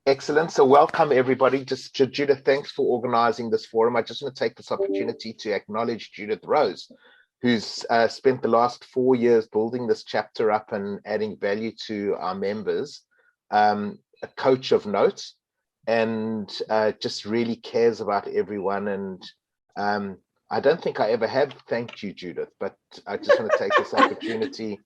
Excellent. So welcome everybody. Just Judith, thanks for organizing this forum. I just want to take this opportunity to acknowledge Judith Rose, who's spent the last 4 years building this chapter up and adding value to our members, a coach of note, and just really cares about everyone. And I don't think I ever have thanked you, Judith, but I just want to take this opportunity.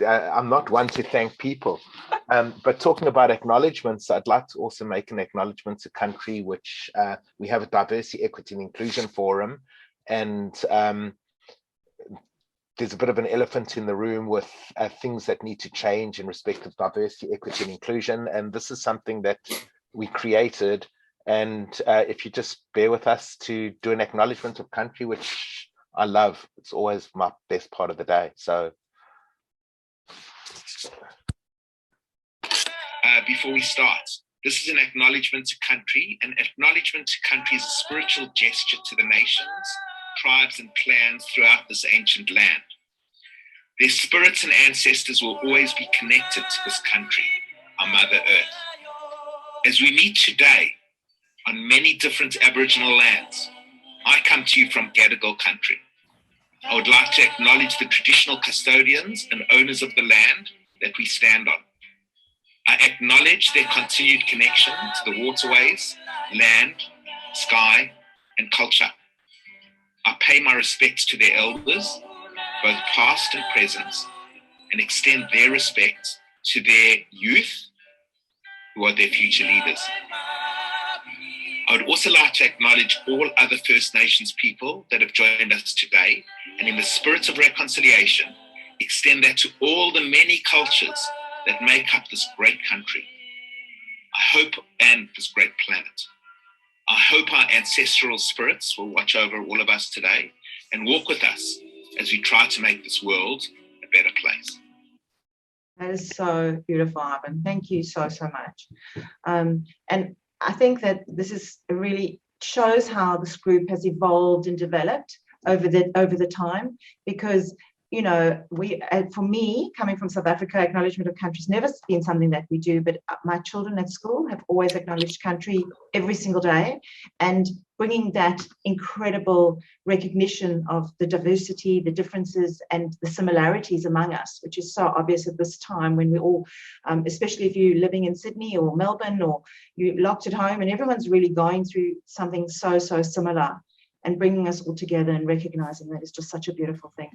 I'm not one to thank people, but talking about acknowledgements, I'd like to also make an acknowledgement to country, which we have a diversity, equity, and inclusion forum, and there's a bit of an elephant in the room with things that need to change in respect of diversity, equity, and inclusion, and this is something that we created. And if you just bear with us to do an acknowledgement of country, which I love, it's always my best part of the day. So. Before we start, this is an acknowledgement to country. An acknowledgement to country is a spiritual gesture to the nations, tribes, and clans throughout this ancient land. Their spirits and ancestors will always be connected to this country, our Mother Earth. As we meet today on many different Aboriginal lands, I come to you from Gadigal country. I would like to acknowledge the traditional custodians and owners of the land that we stand on. I acknowledge their continued connection to the waterways, land, sky, and culture. I pay my respects to their elders, both past and present, and extend their respect to their youth, who are their future leaders. I would also like to acknowledge all other First Nations people that have joined us today, and in the spirit of reconciliation, extend that to all the many cultures that make up this great country. And this great planet. I hope our ancestral spirits will watch over all of us today and walk with us as we try to make this world a better place. That is so beautiful, Ivan. Thank you so much. And I think that this is really shows how this group has evolved and developed over the time, because for me, coming from South Africa, acknowledgement of country has never been something that we do, but my children at school have always acknowledged country every single day, and bringing that incredible recognition of the diversity, the differences, and the similarities among us, which is so obvious at this time when we all, especially if you're living in Sydney or Melbourne or you're locked at home and everyone's really going through something so similar, and bringing us all together and recognizing that is just such a beautiful thing.